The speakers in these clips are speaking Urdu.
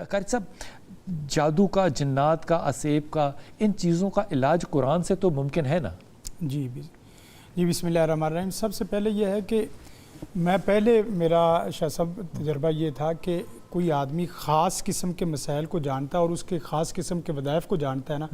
قاری صاحب جادو کا، جنات کا، اسیب کا، ان چیزوں کا علاج قرآن سے تو ممکن ہے نا؟ جی بسم اللہ الرحمن الرحیم۔ سب سے پہلے یہ ہے کہ میرا شاہ صاحب تجربہ یہ تھا کہ کوئی آدمی خاص قسم کے مسائل کو جانتا ہے اور اس کے خاص قسم کے وظائف کو جانتا ہے نا،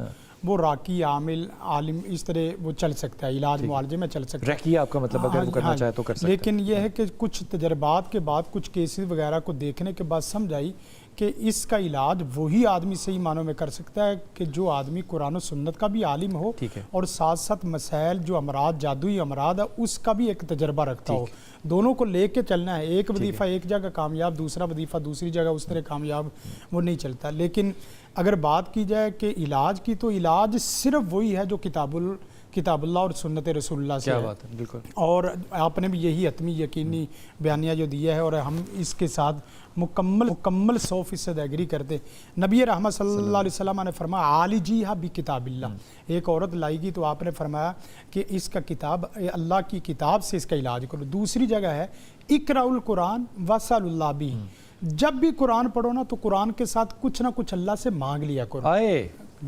وہ راقی، عامل، عالم اس طرح وہ چل سکتا ہے، علاج معالجے میں چل سکتا ہے۔ ریکی آپ کا مطلب اگر وہ کرنا چاہے تو کر سکتا ہے، لیکن یہ ہے کہ کچھ تجربات کے بعد، کچھ کیسز وغیرہ کو دیکھنے کے بعد سمجھ آئی کہ اس کا علاج وہی آدمی صحیح معنوں میں کر سکتا ہے کہ جو آدمی قرآن و سنت کا بھی عالم ہو اور ساتھ ساتھ مسائل جو امراض، جادوئی امراض ہے، اس کا بھی ایک تجربہ رکھتا ہو۔ دونوں کو لے کے چلنا ہے، ایک وظیفہ ایک جگہ کامیاب، دوسرا وظیفہ دوسری جگہ اس طرح کامیاب وہ نہیں چلتا۔ لیکن اگر بات کی جائے کہ علاج کی، تو علاج صرف وہی ہے جو کتاب اللہ اور سنت رسول اللہ سے ہے۔ بالکل۔ اور آپ نے بھی یہی حتمی یقینی بیانیہ جو دیا ہے اور ہم اس کے ساتھ مکمل 100% ایگری کرتے۔ نبی رحمت صلی اللہ علیہ وسلم نے فرمایا عالجیہا بکتاب اللہ، ایک عورت لائے گی تو آپ نے فرمایا کہ اس کا کتاب، اللہ کی کتاب سے اس کا علاج کرو۔ دوسری جگہ ہے اقرأوا القرآن واسأل اللہ بھی، جب بھی قرآن پڑھو نا تو قرآن کے ساتھ کچھ نہ کچھ اللہ سے مانگ لیا کرو۔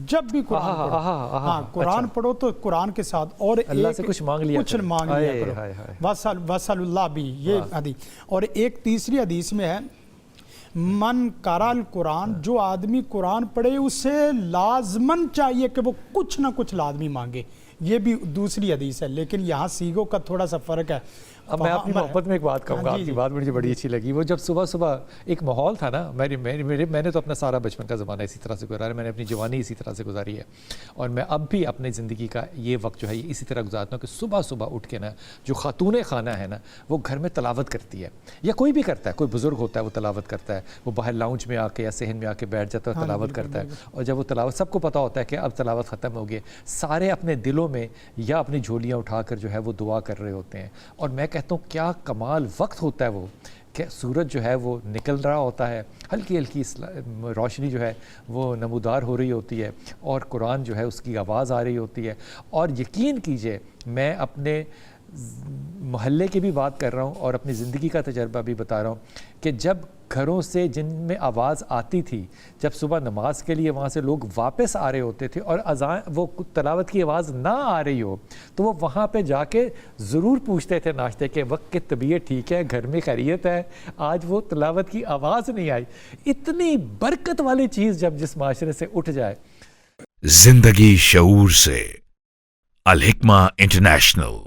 جب بھی قرآن پڑھو، ہاں قرآن پڑھو تو قرآن کے ساتھ اور اللہ سے کچھ مانگ لیا کرو، واسأل اللہ بھی، یہ حدیث۔ اور ایک تیسری حدیث میں ہے من قرأ القرآن، جو آدمی قرآن پڑھے اسے لازماً چاہیے کہ وہ کچھ نہ کچھ لازمی مانگے، یہ بھی دوسری حدیث ہے۔ لیکن یہاں سیگوں کا تھوڑا سا فرق ہے۔ اب میں اپنی محبت میں ایک بات کہوں گا، آپ کی بات مجھے بڑی اچھی لگی۔ وہ جب صبح ایک ماحول تھا نا، میں نے تو اپنا سارا بچپن کا زمانہ اسی طرح سے گزارا ہے، میں نے اپنی جوانی اسی طرح سے گزاری ہے، اور میں اب بھی اپنی زندگی کا یہ وقت جو ہے اسی طرح گزارتا ہوں کہ صبح اٹھ کے نا جو خاتون خانہ ہے نا وہ گھر میں تلاوت کرتی ہے، یا کوئی بھی کرتا ہے، کوئی بزرگ ہوتا ہے وہ تلاوت کرتا ہے، وہ باہر لاؤنج میں آ کے یا صحن میں آ کے بیٹھ جاتا ہے، تلاوت کرتا ہے، اور جب وہ تلاوت، سب کو پتہ ہوتا ہے کہ اب تلاوت ختم ہو گئی، سارے اپنے دلوں میں یا اپنی جھولیاں اٹھا کر جو ہے وہ دعا کر رہے ہوتے ہیں۔ اور میں کہتا ہوں کیا کمال وقت ہوتا ہے وہ، کہ سورج جو ہے وہ نکل رہا ہوتا ہے، ہلکی روشنی جو ہے وہ نمودار ہو رہی ہوتی ہے، اور قرآن جو ہے اس کی آواز آ رہی ہوتی ہے۔ اور یقین کیجئے میں اپنے محلے کی بھی بات کر رہا ہوں اور اپنی زندگی کا تجربہ بھی بتا رہا ہوں کہ جب گھروں سے جن میں آواز آتی تھی، جب صبح نماز کے لیے وہاں سے لوگ واپس آ رہے ہوتے تھے اور اذان، وہ تلاوت کی آواز نہ آ رہی ہو، تو وہ وہاں پہ جا کے ضرور پوچھتے تھے ناشتے کے وقت کہ طبیعت ٹھیک ہے، گھر میں خیریت ہے، آج وہ تلاوت کی آواز نہیں آئی۔ اتنی برکت والی چیز جب جس معاشرے سے اٹھ جائے۔ زندگی شعور سے، الحکمہ انٹرنیشنل۔